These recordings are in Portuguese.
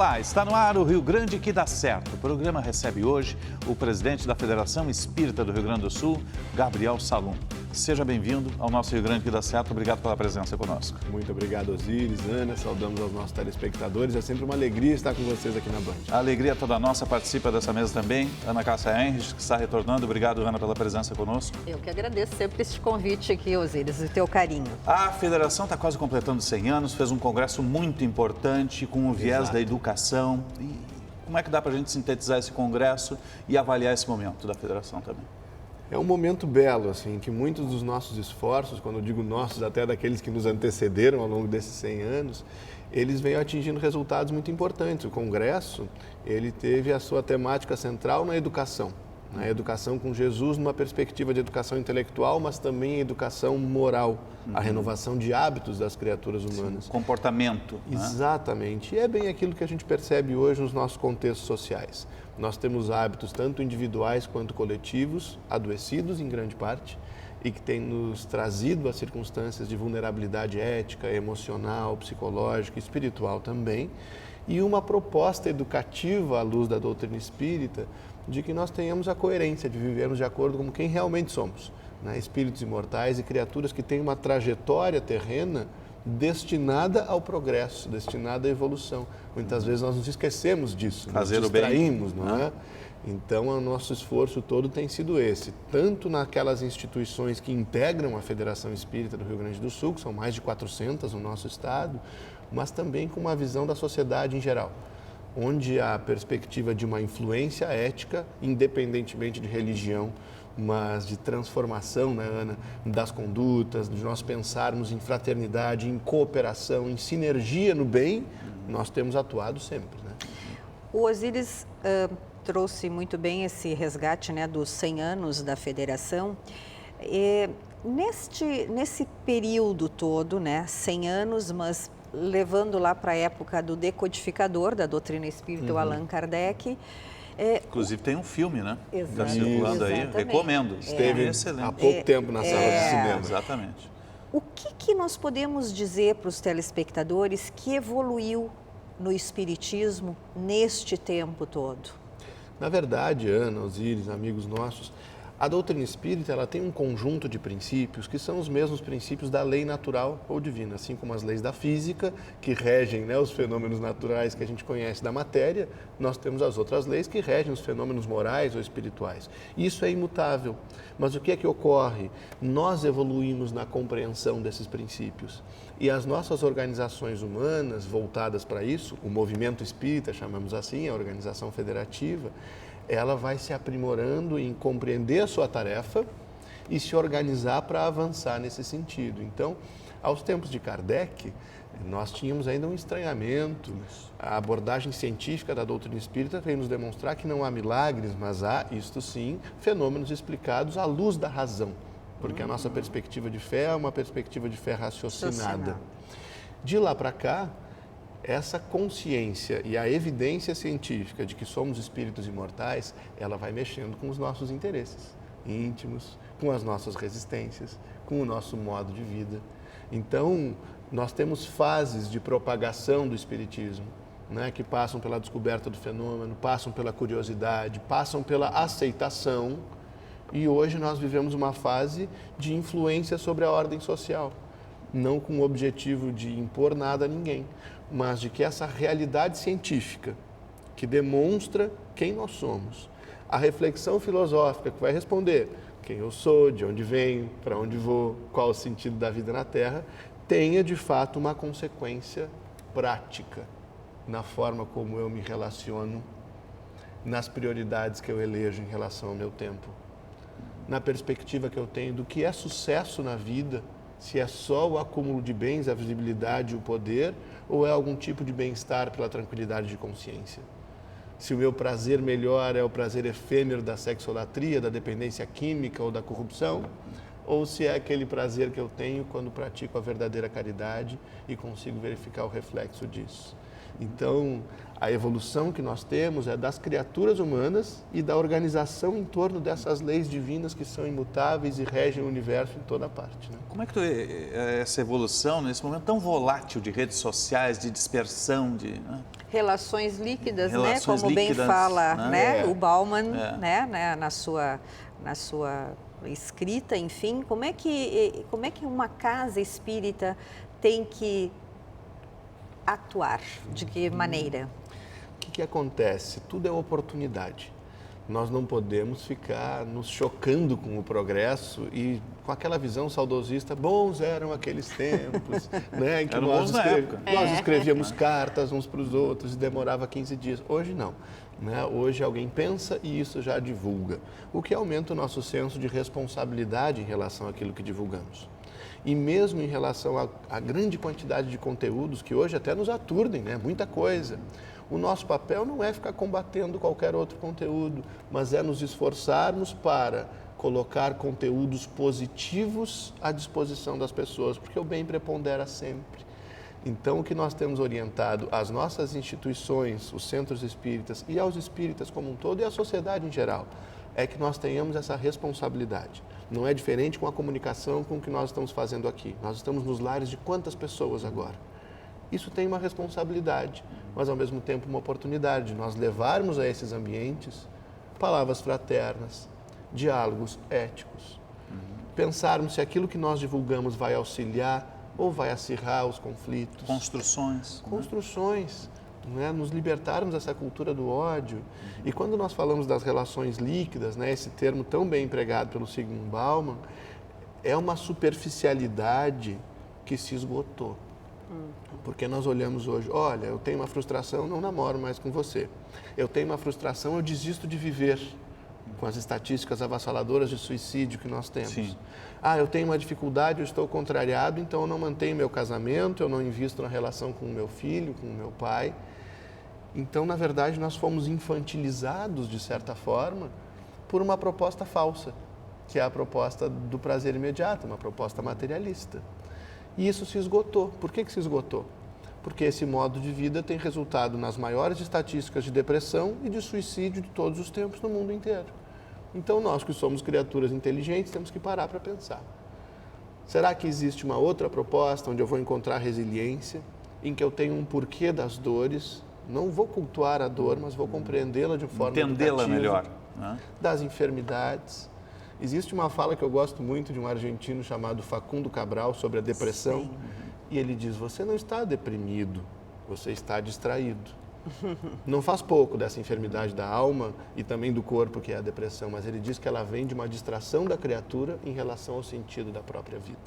Olá, está no ar o Rio Grande que dá certo. O programa recebe hoje o presidente da Federação Espírita do Rio Grande do Sul, Gabriel Salum. Seja bem-vindo ao nosso Rio Grande que dá certo. Obrigado pela presença conosco. Muito obrigado, Osíris, Ana. Saudamos aos nossos telespectadores. É sempre uma alegria estar com vocês aqui na Band. A alegria toda nossa. Participa dessa mesa também Ana Cássia Henrich, que está retornando. Obrigado, Ana, pela presença conosco. Eu que agradeço sempre esse convite aqui, Osíris, e o teu carinho. A Federação está quase completando 100 anos, fez um congresso muito importante com o viés da educação. E como é que dá para a gente sintetizar esse congresso e avaliar esse momento da Federação também? É um momento belo, assim, que muitos dos nossos esforços, quando eu digo nossos, até daqueles que nos antecederam ao longo desses 100 anos, eles vêm atingindo resultados muito importantes. O Congresso, ele teve a sua temática central na educação com Jesus numa perspectiva de educação intelectual, mas também educação moral, a renovação de hábitos das criaturas humanas. Sim, comportamento. Exatamente. E é bem aquilo que a gente percebe hoje nos nossos contextos sociais. Nós temos hábitos tanto individuais quanto coletivos, adoecidos em grande parte, e que têm nos trazido a circunstâncias de vulnerabilidade ética, emocional, psicológica e espiritual também, e uma proposta educativa à luz da doutrina espírita de que nós tenhamos a coerência de vivermos de acordo com quem realmente somos, né? Espíritos imortais e criaturas que têm uma trajetória terrena destinada ao progresso, destinada à evolução. Muitas vezes nós nos esquecemos disso, fazer nos o bem, distraímos, não é? Então, o nosso esforço todo tem sido esse, tanto naquelas instituições que integram a Federação Espírita do Rio Grande do Sul, que são mais de 400 no nosso estado, mas também com uma visão da sociedade em geral, onde há a perspectiva de uma influência ética, independentemente de religião, mas de transformação, né, Ana, das condutas, de nós pensarmos em fraternidade, em cooperação, em sinergia no bem, nós temos atuado sempre, né? O Osíris trouxe muito bem esse resgate, né, dos 100 anos da Federação. Nesse período todo, né, 100 anos, mas levando lá para a época do decodificador da doutrina espírita, o Allan Kardec. Inclusive tem um filme, né? Está Exatamente. circulando aí, recomendo. Esteve excelente. há pouco tempo na sala de cinema. Exatamente. O que nós podemos dizer para os telespectadores que evoluiu no Espiritismo neste tempo todo? Na verdade, Ana, Osíris, amigos nossos, a doutrina espírita ela tem um conjunto de princípios que são os mesmos princípios da lei natural ou divina, assim como as leis da física, que regem, né, os fenômenos naturais que a gente conhece da matéria, nós temos as outras leis que regem os fenômenos morais ou espirituais. Isso é imutável. Mas o que é que ocorre? Nós evoluímos na compreensão desses princípios. E as nossas organizações humanas voltadas para isso, o movimento espírita, chamamos assim, a organização federativa, ela vai se aprimorando em compreender a sua tarefa e se organizar para avançar nesse sentido. Então, aos tempos de Kardec, nós tínhamos ainda um estranhamento. A abordagem científica da doutrina espírita veio nos demonstrar que não há milagres, mas há, isto sim, fenômenos explicados à luz da razão, porque a nossa perspectiva de fé é uma perspectiva de fé raciocinada. De lá para cá, essa consciência e a evidência científica de que somos espíritos imortais, ela vai mexendo com os nossos interesses íntimos, com as nossas resistências, com o nosso modo de vida. Então, nós temos fases de propagação do espiritismo, né, que passam pela descoberta do fenômeno, passam pela curiosidade, passam pela aceitação, e hoje nós vivemos uma fase de influência sobre a ordem social, não com o objetivo de impor nada a ninguém, mas de que essa realidade científica que demonstra quem nós somos, a reflexão filosófica que vai responder quem eu sou, de onde venho, para onde vou, qual o sentido da vida na Terra, tenha de fato uma consequência prática na forma como eu me relaciono, nas prioridades que eu elejo em relação ao meu tempo, na perspectiva que eu tenho do que é sucesso na vida, se é só o acúmulo de bens, a visibilidade e o poder, ou é algum tipo de bem-estar pela tranquilidade de consciência. Se o meu prazer melhor é o prazer efêmero da sexolatria, da dependência química ou da corrupção, ou se é aquele prazer que eu tenho quando pratico a verdadeira caridade e consigo verificar o reflexo disso. Então, a evolução que nós temos é das criaturas humanas e da organização em torno dessas leis divinas que são imutáveis e regem o universo em toda parte. Né? Como é que essa evolução, nesse momento tão volátil de redes sociais, de dispersão, Relações líquidas, Relações como líquidas, bem fala o Bauman, na sua escrita, enfim, como é que uma casa espírita tem que atuar? De que maneira? O que acontece? Tudo é oportunidade. Nós não podemos ficar nos chocando com o progresso e com aquela visão saudosista, bons eram aqueles tempos, né, em que nós escrevíamos cartas uns para os outros e demorava 15 dias. Hoje não. Né? Hoje alguém pensa e isso já divulga, o que aumenta o nosso senso de responsabilidade em relação àquilo que divulgamos. E mesmo em relação à grande quantidade de conteúdos que hoje até nos aturdem, né? Muita coisa. O nosso papel não é ficar combatendo qualquer outro conteúdo, mas é nos esforçarmos para colocar conteúdos positivos à disposição das pessoas, porque o bem prepondera sempre. Então, o que nós temos orientado às nossas instituições, os centros espíritas e aos espíritas como um todo e à sociedade em geral, é que nós tenhamos essa responsabilidade. Não é diferente com a comunicação com o que nós estamos fazendo aqui. Nós estamos nos lares de quantas pessoas agora? Isso tem uma responsabilidade, mas ao mesmo tempo uma oportunidade de nós levarmos a esses ambientes palavras fraternas, diálogos éticos, pensarmos se aquilo que nós divulgamos vai auxiliar ou vai acirrar os conflitos. Construções, né? Nos libertarmos dessa cultura do ódio. E quando nós falamos das relações líquidas, né? Esse termo tão bem empregado pelo Zygmunt Bauman, é uma superficialidade que se esgotou. Porque nós olhamos hoje, olha, eu tenho uma frustração, não namoro mais com você. Eu tenho uma frustração, eu desisto de viver, com as estatísticas avassaladoras de suicídio que nós temos. Sim. Eu tenho uma dificuldade, eu estou contrariado, então eu não mantenho meu casamento, eu não invisto na relação com o meu filho, com o meu pai. Então, na verdade, nós fomos infantilizados, de certa forma, por uma proposta falsa, que é a proposta do prazer imediato, uma proposta materialista. E isso se esgotou. Por que se esgotou? Porque esse modo de vida tem resultado nas maiores estatísticas de depressão e de suicídio de todos os tempos no mundo inteiro. Então, nós que somos criaturas inteligentes, temos que parar para pensar. Será que existe uma outra proposta onde eu vou encontrar resiliência, em que eu tenho um porquê das dores, não vou cultuar a dor, mas vou compreendê-la de forma entendê-la melhor, né? Das enfermidades. Existe uma fala que eu gosto muito de um argentino chamado Facundo Cabral sobre a depressão. Sim. E ele diz, você não está deprimido, você está distraído. Não faz pouco dessa enfermidade da alma e também do corpo, que é a depressão, mas ele diz que ela vem de uma distração da criatura em relação ao sentido da própria vida.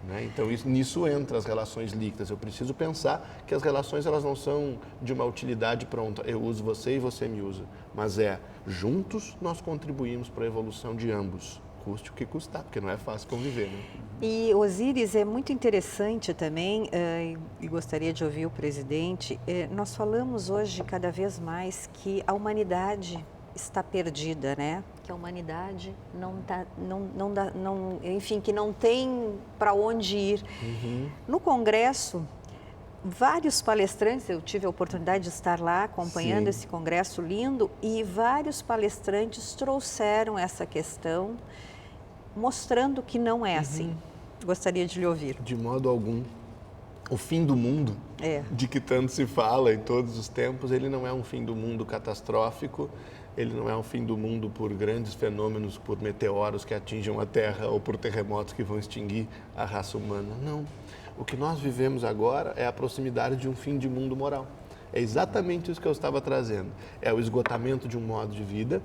Né? Então, nisso entra as relações líquidas. Eu preciso pensar que as relações elas não são de uma utilidade pronta. Eu uso você e você me usa. Mas juntos nós contribuímos para a evolução de ambos. Custe o que custar, porque não é fácil conviver. Né? E, Osíris, é muito interessante também, e gostaria de ouvir o presidente, nós falamos hoje cada vez mais que a humanidade está perdida, né? Que a humanidade enfim, que não tem para onde ir. No Congresso, vários palestrantes, eu tive a oportunidade de estar lá acompanhando esse congresso lindo, e vários palestrantes trouxeram essa questão, mostrando que não é assim. Gostaria de lhe ouvir. De modo algum. O fim do mundo, de que tanto se fala em todos os tempos, ele não é um fim do mundo catastrófico, ele não é um fim do mundo por grandes fenômenos, por meteoros que atinjam a Terra ou por terremotos que vão extinguir a raça humana. Não. O que nós vivemos agora é a proximidade de um fim de mundo moral. É exatamente isso que eu estava trazendo. É o esgotamento de um modo de vida,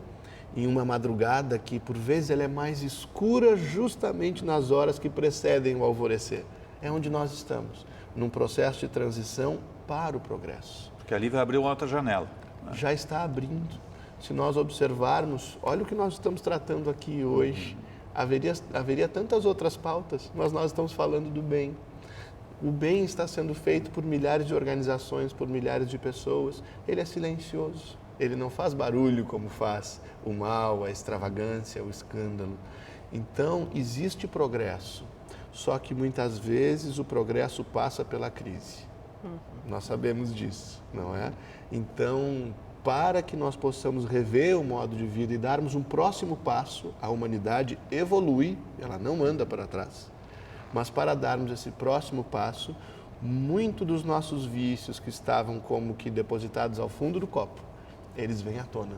em uma madrugada que, por vezes, ela é mais escura justamente nas horas que precedem o alvorecer. É onde nós estamos, num processo de transição para o progresso. Porque ali vai abrir uma outra janela. Né? Já está abrindo. Se nós observarmos, olha o que nós estamos tratando aqui hoje. Haveria tantas outras pautas, mas nós estamos falando do bem. O bem está sendo feito por milhares de organizações, por milhares de pessoas. Ele é silencioso. Ele não faz barulho como faz o mal, a extravagância, o escândalo. Então, existe progresso. Só que muitas vezes o progresso passa pela crise. Nós sabemos disso, não é? Então, para que nós possamos rever o modo de vida e darmos um próximo passo, a humanidade evolui, ela não anda para trás. Mas para darmos esse próximo passo, muito dos nossos vícios que estavam como que depositados ao fundo do copo, eles vêm à tona,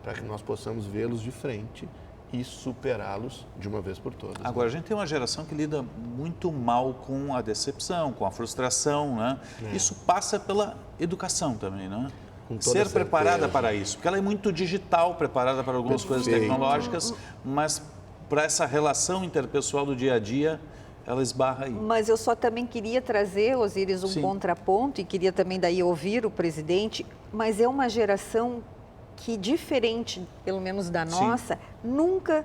para que nós possamos vê-los de frente e superá-los de uma vez por todas. Agora, a gente tem uma geração que lida muito mal com a decepção, com a frustração, né? Isso passa pela educação também, né? Ser preparada para isso, porque ela é muito digital, preparada para algumas coisas tecnológicas, mas para essa relação interpessoal do dia a dia, ela esbarra aí. Mas eu só também queria trazer, Osíris, um contraponto, e queria também daí ouvir o presidente, mas é uma geração que, diferente, pelo menos da nossa, nunca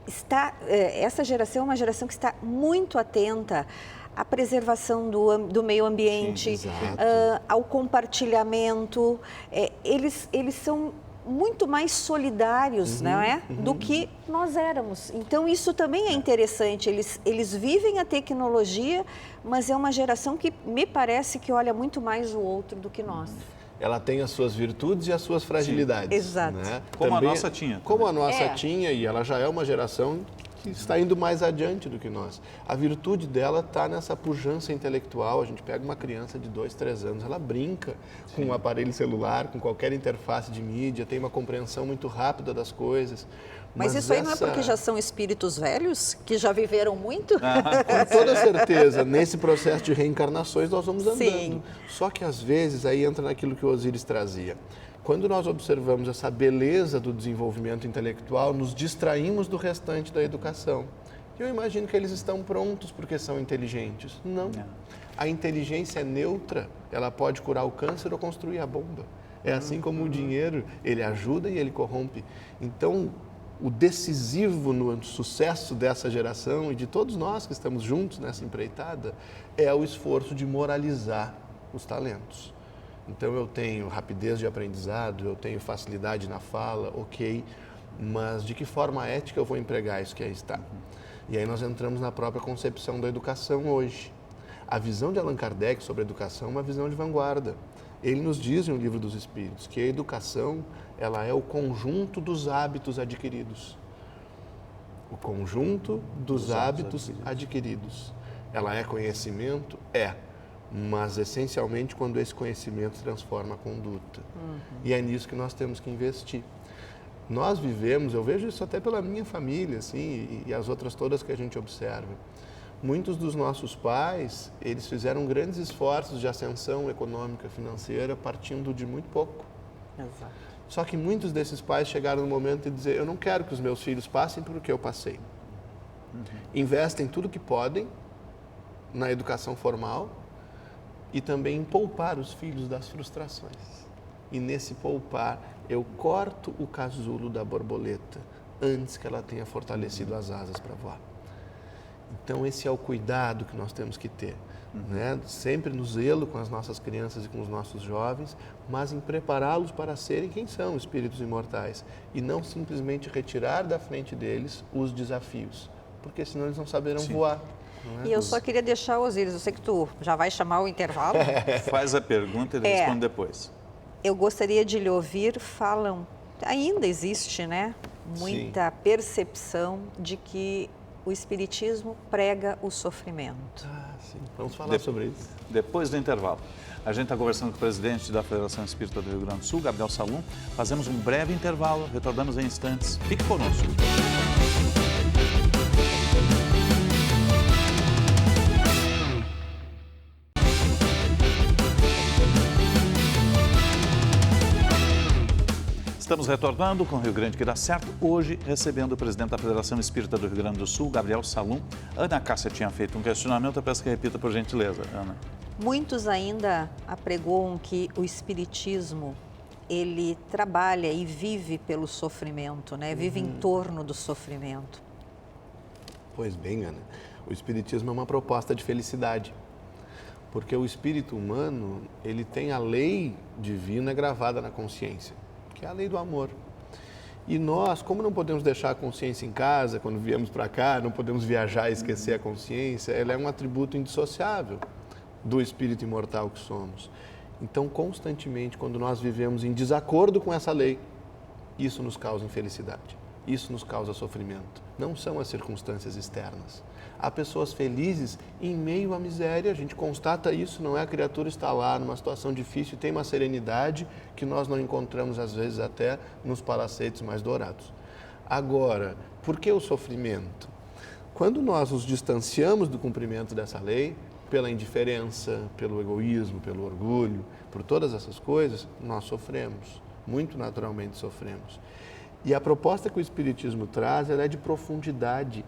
está... essa geração é uma geração que está muito atenta à preservação do meio ambiente, ao compartilhamento. Eles são muito mais solidários, não é? Do que nós éramos. Então, isso também é interessante. Eles vivem a tecnologia, mas é uma geração que me parece que olha muito mais o outro do que nós. Ela tem as suas virtudes e as suas fragilidades. Exato. Né? Como também, a nossa tinha. Como a nossa tinha, e ela já é uma geração que está indo mais adiante do que nós. A virtude dela está nessa pujança intelectual. A gente pega uma criança de 2, 3 anos, ela brinca com um aparelho celular, com qualquer interface de mídia, tem uma compreensão muito rápida das coisas. Mas isso aí não é porque já são espíritos velhos, que já viveram muito? Com toda certeza, nesse processo de reencarnações nós vamos andando. Sim. Só que às vezes aí entra naquilo que o Osíris trazia. Quando nós observamos essa beleza do desenvolvimento intelectual, nos distraímos do restante da educação. Eu imagino que eles estão prontos porque são inteligentes. Não. A inteligência é neutra, ela pode curar o câncer ou construir a bomba. É assim como o dinheiro, ele ajuda e ele corrompe. Então, o decisivo no sucesso dessa geração e de todos nós que estamos juntos nessa empreitada é o esforço de moralizar os talentos. Então, eu tenho rapidez de aprendizado, eu tenho facilidade na fala, ok, mas de que forma ética eu vou empregar isso que aí está? E aí nós entramos na própria concepção da educação hoje. A visão de Allan Kardec sobre a educação é uma visão de vanguarda. Ele nos diz no Livro dos Espíritos que a educação, ela é o conjunto dos hábitos adquiridos. O conjunto dos hábitos adquiridos. Ela é conhecimento? É. Mas, essencialmente, quando esse conhecimento transforma a conduta. E é nisso que nós temos que investir. Nós vivemos, eu vejo isso até pela minha família, assim, e as outras todas que a gente observa. Muitos dos nossos pais, eles fizeram grandes esforços de ascensão econômica, financeira, partindo de muito pouco. Exato. Só que muitos desses pais chegaram no momento de dizer, eu não quero que os meus filhos passem pelo que eu passei. Investem tudo que podem na educação formal e também em poupar os filhos das frustrações. E nesse poupar, eu corto o casulo da borboleta antes que ela tenha fortalecido as asas para voar. Então, esse é o cuidado que nós temos que ter, né? Sempre no zelo com as nossas crianças e com os nossos jovens, mas em prepará-los para serem quem são, espíritos imortais, e não simplesmente retirar da frente deles os desafios, porque senão eles não saberão voar. Não é? E eu só queria deixar, Osíris, eu sei que tu já vai chamar o intervalo. Faz a pergunta e ele responde depois. Eu gostaria de lhe ouvir, falam, ainda existe, né, muita percepção de que o Espiritismo prega o sofrimento. Sim. Vamos falar sobre isso. Depois do intervalo. A gente está conversando com o presidente da Federação Espírita do Rio Grande do Sul, Gabriel Salum. Fazemos um breve intervalo, retornamos em instantes. Fique conosco. Estamos retornando com o Rio Grande que dá certo, hoje recebendo o presidente da Federação Espírita do Rio Grande do Sul, Gabriel Salum. Ana Cássia tinha feito um questionamento, eu peço que repita por gentileza, Ana. Muitos ainda apregoam que o Espiritismo, ele trabalha e vive pelo sofrimento, né? Vive em torno do sofrimento. Pois bem, Ana, o Espiritismo é uma proposta de felicidade. Porque o espírito humano, ele tem a lei divina gravada na consciência, que é a lei do amor. E nós, como não podemos deixar a consciência em casa, quando viemos para cá, não podemos viajar e esquecer a consciência, ela é um atributo indissociável do espírito imortal que somos. Então, constantemente, quando nós vivemos em desacordo com essa lei, isso nos causa infelicidade, isso nos causa sofrimento. Não são as circunstâncias externas. Há pessoas felizes em meio à miséria, a gente constata isso, não é? A criatura está lá numa situação difícil, tem uma serenidade que nós não encontramos, às vezes, até nos palacetes mais dourados. Agora, por que o sofrimento? Quando nós nos distanciamos do cumprimento dessa lei, pela indiferença, pelo egoísmo, pelo orgulho, por todas essas coisas, nós sofremos, muito naturalmente sofremos. E a proposta que o Espiritismo traz, ela é de profundidade,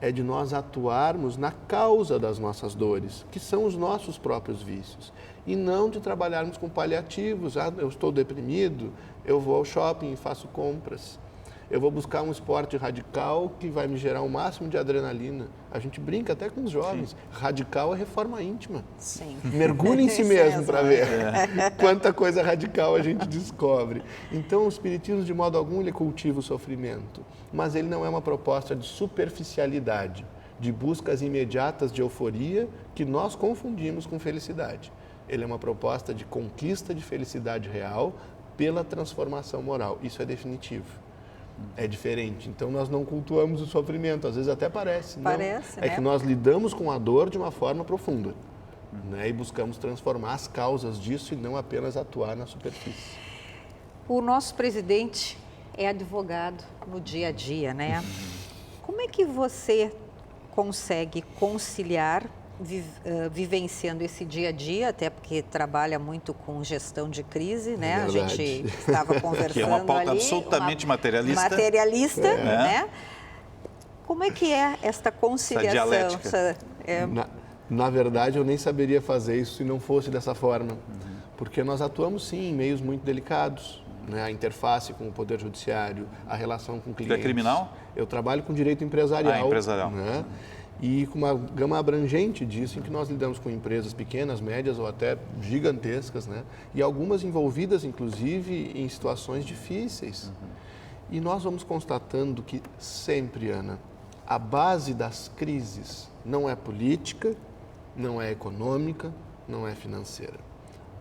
é de nós atuarmos na causa das nossas dores, que são os nossos próprios vícios, e não de trabalharmos com paliativos. Ah, eu estou deprimido, eu vou ao shopping e faço compras. Eu vou buscar um esporte radical que vai me gerar o máximo de adrenalina. A gente brinca até com os jovens. Sim. Radical é reforma íntima. Sim. Mergulhe em si mesmo para ver quanta coisa radical a gente descobre. Então, o Espiritismo, de modo algum, ele cultiva o sofrimento. Mas ele não é uma proposta de superficialidade, de buscas imediatas de euforia que nós confundimos com felicidade. Ele é uma proposta de conquista de felicidade real pela transformação moral. Isso é definitivo. É diferente. Então, nós não cultuamos o sofrimento. Às vezes até parece. Parece, né? É que nós lidamos com a dor de uma forma profunda. Né? E buscamos transformar as causas disso e não apenas atuar na superfície. O nosso presidente é advogado no dia a dia, né? Como é que você consegue conciliar vivenciando esse dia a dia, até porque trabalha muito com gestão de crise, né? A gente estava conversando que é uma pauta ali, absolutamente materialista. Né? Como é que é esta conciliação? Essa dialética. Na verdade, eu nem saberia fazer isso se não fosse dessa forma, porque nós atuamos, sim, em meios muito delicados, né? A interface com o Poder Judiciário, a relação com clientes. Você é criminal? Eu trabalho com direito empresarial. Empresarial. Né? E com uma gama abrangente disso, em que nós lidamos com empresas pequenas, médias ou até gigantescas, né? E algumas envolvidas, inclusive, em situações difíceis. E nós vamos constatando que sempre, Ana, a base das crises não é política, não é econômica, não é financeira.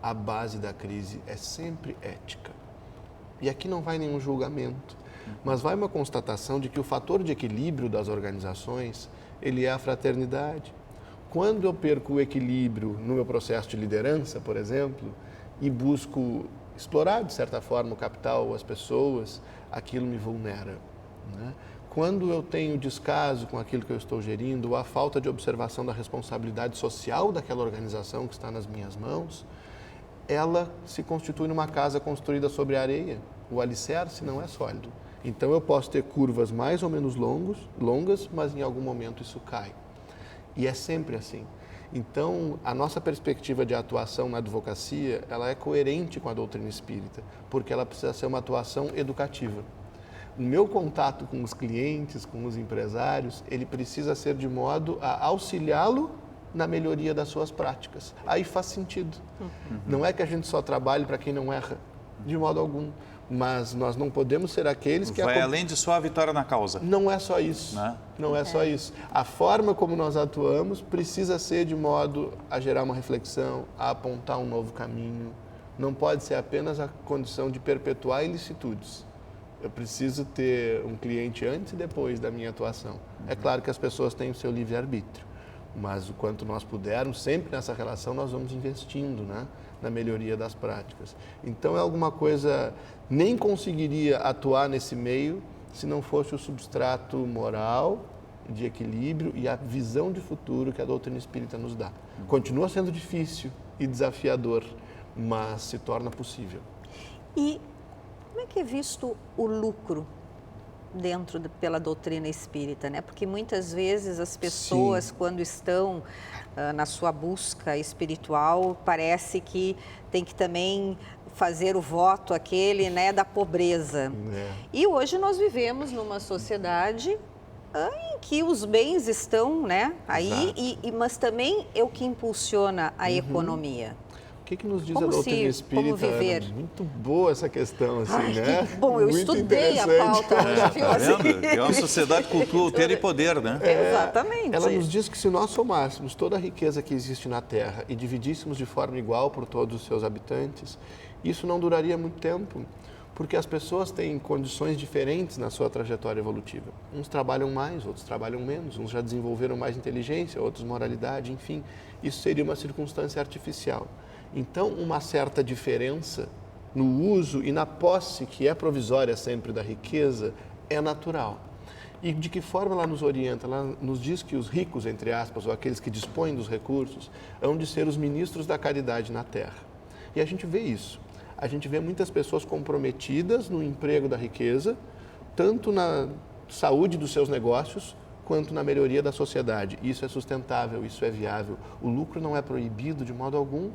A base da crise é sempre ética. E aqui não vai nenhum julgamento, mas vai uma constatação de que o fator de equilíbrio das organizações, ele é a fraternidade. Quando eu perco o equilíbrio no meu processo de liderança, por exemplo, e busco explorar, de certa forma, o capital, as pessoas, aquilo me vulnera. Né? Quando eu tenho descaso com aquilo que eu estou gerindo, ou a falta de observação da responsabilidade social daquela organização que está nas minhas mãos, ela se constitui numa casa construída sobre areia. O alicerce não é sólido. Então, eu posso ter curvas mais ou menos longas, mas em algum momento isso cai. E é sempre assim. Então, a nossa perspectiva de atuação na advocacia, ela é coerente com a doutrina espírita, porque ela precisa ser uma atuação educativa. O meu contato com os clientes, com os empresários, ele precisa ser de modo a auxiliá-lo na melhoria das suas práticas. Aí faz sentido. Não é que a gente só trabalhe para quem não erra, de modo algum. Mas nós não podemos ser aqueles que... Vai além de só a vitória na causa. Não é só isso. Não é só isso. A forma como nós atuamos precisa ser de modo a gerar uma reflexão, a apontar um novo caminho. Não pode ser apenas a condição de perpetuar ilicitudes. Eu preciso ter um cliente antes e depois da minha atuação. É claro que as pessoas têm o seu livre-arbítrio, mas o quanto nós pudermos, sempre nessa relação, nós vamos investindo, né? Na melhoria das práticas. Então, é alguma coisa, nem conseguiria atuar nesse meio se não fosse o substrato moral, de equilíbrio e a visão de futuro que a doutrina espírita nos dá. Continua sendo difícil e desafiador, mas se torna possível. E como é que é visto o lucro pela doutrina espírita, né? Porque muitas vezes as pessoas, quando estão na sua busca espiritual, parece que tem que também fazer o voto aquele, né, da pobreza. E hoje nós vivemos numa sociedade em que os bens estão, né, aí, mas também é o que impulsiona a economia. que nos diz Como a doutrina como espírita? viver? Ana? Muito boa essa questão, assim, Ai, né? que bom, eu Muito estudei a interessante. pauta. viu, Tá assim? vendo? É uma sociedade, cultura, ter e poder, né? Exatamente. Ela nos diz que se nós somássemos toda a riqueza que existe na Terra e dividíssemos de forma igual por todos os seus habitantes, isso não duraria muito tempo, porque as pessoas têm condições diferentes na sua trajetória evolutiva. Uns trabalham mais, outros trabalham menos, uns já desenvolveram mais inteligência, outros moralidade, enfim. Isso seria uma circunstância artificial. Então, uma certa diferença no uso e na posse, que é provisória sempre da riqueza, é natural. E de que forma ela nos orienta? Ela nos diz que os ricos, entre aspas, ou aqueles que dispõem dos recursos, hão de ser os ministros da caridade na Terra. E a gente vê isso. A gente vê muitas pessoas comprometidas no emprego da riqueza, tanto na saúde dos seus negócios, quanto na melhoria da sociedade. Isso é sustentável, isso é viável. O lucro não é proibido de modo algum.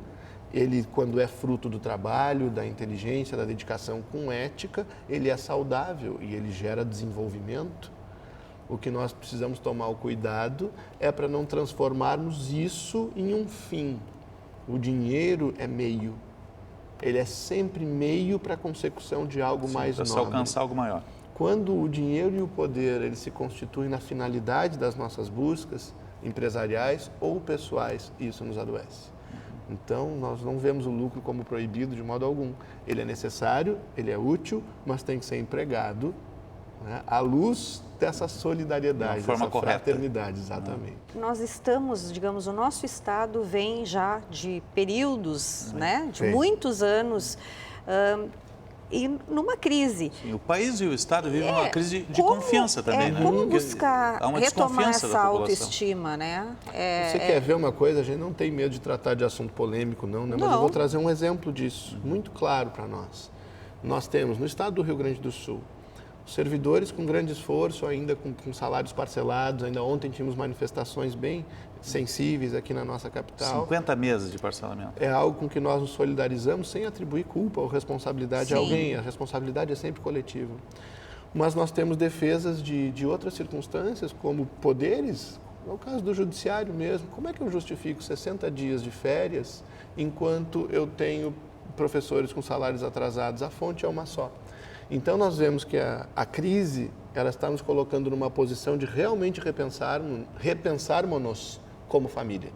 Ele, quando é fruto do trabalho, da inteligência, da dedicação com ética, ele é saudável e ele gera desenvolvimento. O que nós precisamos tomar o cuidado é para não transformarmos isso em um fim. O dinheiro é meio. Ele é sempre meio para a consecução de algo mais para nobre. se alcançar algo maior. Quando o dinheiro e o poder eles se constituem na finalidade das nossas buscas empresariais ou pessoais, isso nos adoece. Então, nós não vemos o lucro como proibido de modo algum. Ele é necessário, ele é útil, mas tem que ser empregado, né, à luz dessa solidariedade, forma dessa correta. fraternidade, exatamente. Nós estamos, digamos, o nosso estado vem já de períodos, né, de muitos anos, e numa crise. Sim, o país e o Estado vivem uma crise de Como- confiança também, né? Como Porque buscar há uma retomar desconfiança essa da população. autoestima, né? Você quer ver uma coisa? A gente não tem medo de tratar de assunto polêmico, não, né? Mas Não. eu vou trazer um exemplo disso, muito claro para nós. Nós temos no estado do Rio Grande do Sul, servidores com grande esforço, ainda com salários parcelados. Ainda ontem tínhamos manifestações bem sensíveis aqui na nossa capital. 50 meses de parcelamento. É algo com que nós nos solidarizamos sem atribuir culpa ou responsabilidade a Sim. alguém. A responsabilidade é sempre coletiva. Mas nós temos defesas de outras circunstâncias, como poderes. É o caso do judiciário mesmo. Como é que eu justifico 60 dias de férias enquanto eu tenho professores com salários atrasados? A fonte é uma só. Então, nós vemos que a crise ela está nos colocando numa posição de realmente repensarmos-nos como família.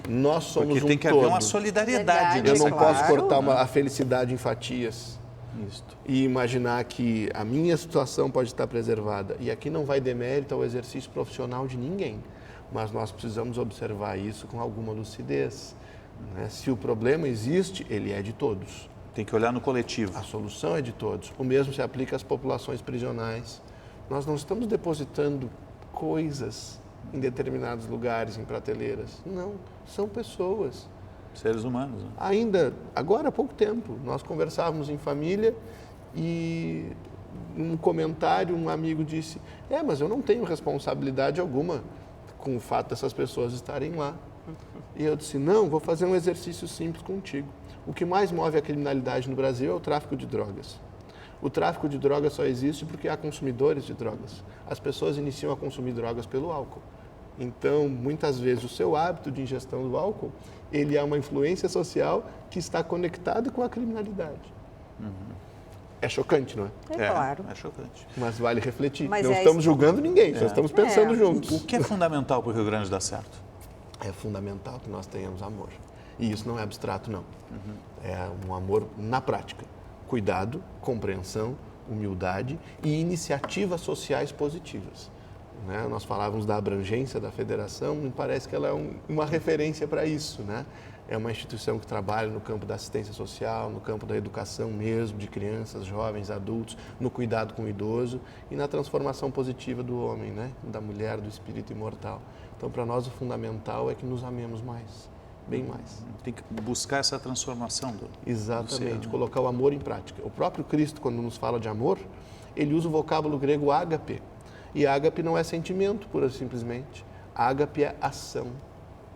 Nós somos Porque um tem que todo. haver uma solidariedade. Verdade, Eu nessa não claro. posso cortar a felicidade em fatias Isso. e imaginar que a minha situação pode estar preservada. E aqui não vai demérito ao exercício profissional de ninguém, mas nós precisamos observar isso com alguma lucidez, né? Se o problema existe, ele é de todos. Tem que olhar no coletivo. A solução é de todos. O mesmo se aplica às populações prisionais. Nós não estamos depositando coisas em determinados lugares, em prateleiras. Não, são pessoas. Seres humanos. Né? Ainda, agora há pouco tempo, nós conversávamos em família e num comentário um amigo disse: mas eu não tenho responsabilidade alguma com o fato dessas pessoas estarem lá. E eu disse: não, vou fazer um exercício simples contigo. O que mais move a criminalidade no Brasil é o tráfico de drogas. O tráfico de drogas só existe porque há consumidores de drogas. As pessoas iniciam a consumir drogas pelo álcool. Então, muitas vezes, o seu hábito de ingestão do álcool, ele é uma influência social que está conectada com a criminalidade. É chocante, não é? É claro. É chocante. Mas vale refletir. Mas não é estamos isso. julgando ninguém, só estamos pensando juntos. O que é fundamental para o Rio Grande dar certo? É fundamental que nós tenhamos amor. E isso não é abstrato, não. É um amor na prática. Cuidado, compreensão, humildade e iniciativas sociais positivas. Né? Nós falávamos da abrangência da federação, me parece que ela é uma referência para isso, né? É uma instituição que trabalha no campo da assistência social, no campo da educação mesmo, de crianças, jovens, adultos, no cuidado com o idoso e na transformação positiva do homem, né? Da mulher, do espírito imortal. Então, para nós, o fundamental é que nos amemos mais, bem mais. Tem que buscar essa transformação do Exatamente, ser, né? colocar o amor em prática. O próprio Cristo, quando nos fala de amor, ele usa o vocábulo grego ágape. E ágape não é sentimento, pura e simplesmente. Ágape é ação,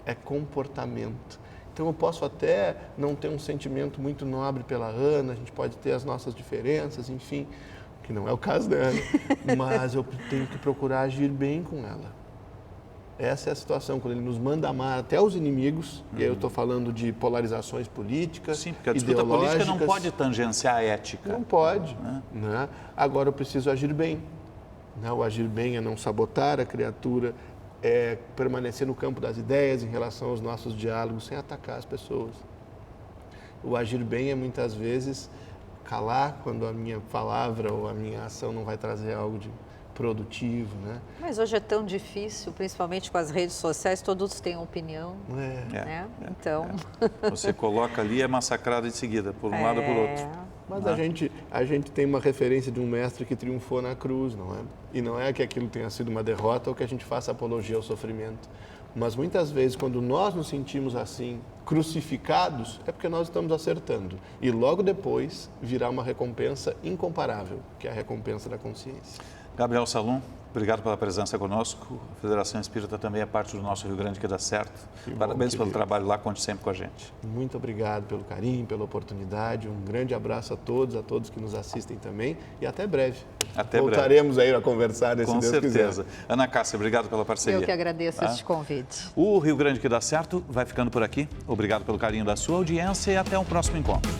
é comportamento. Então, eu posso até não ter um sentimento muito nobre pela Ana, a gente pode ter as nossas diferenças, enfim, que não é o caso dela, mas eu tenho que procurar agir bem com ela. Essa é a situação, quando ele nos manda amar até os inimigos, e aí eu estou falando de polarizações políticas, Sim, porque a disputa política não pode tangenciar a ética. Não pode. Né? Agora eu preciso agir bem. Né? O agir bem é não sabotar a criatura, é permanecer no campo das ideias em relação aos nossos diálogos, sem atacar as pessoas. O agir bem é muitas vezes calar quando a minha palavra ou a minha ação não vai trazer algo de produtivo, né? Mas hoje é tão difícil, principalmente com as redes sociais, todos têm opinião, né? Então... Você coloca ali e é massacrado em seguida, por um lado ou por outro. Mas a gente tem uma referência de um mestre que triunfou na cruz, não é? E não é que aquilo tenha sido uma derrota ou que a gente faça apologia ao sofrimento. Mas muitas vezes, quando nós nos sentimos assim, crucificados, é porque nós estamos acertando. E logo depois virá uma recompensa incomparável, que é a recompensa da consciência. Gabriel Salum, obrigado pela presença conosco. A Federação Espírita também é parte do nosso Rio Grande que dá certo. Parabéns pelo trabalho lá, conte sempre com a gente. Muito obrigado pelo carinho, pela oportunidade. Um grande abraço a todos que nos assistem também e até breve. Voltaremos aí a conversar, se Deus quiser. Com certeza. Ana Cássia, obrigado pela parceria. Eu que agradeço este convite. O Rio Grande que dá certo vai ficando por aqui. Obrigado pelo carinho da sua audiência e até o próximo encontro.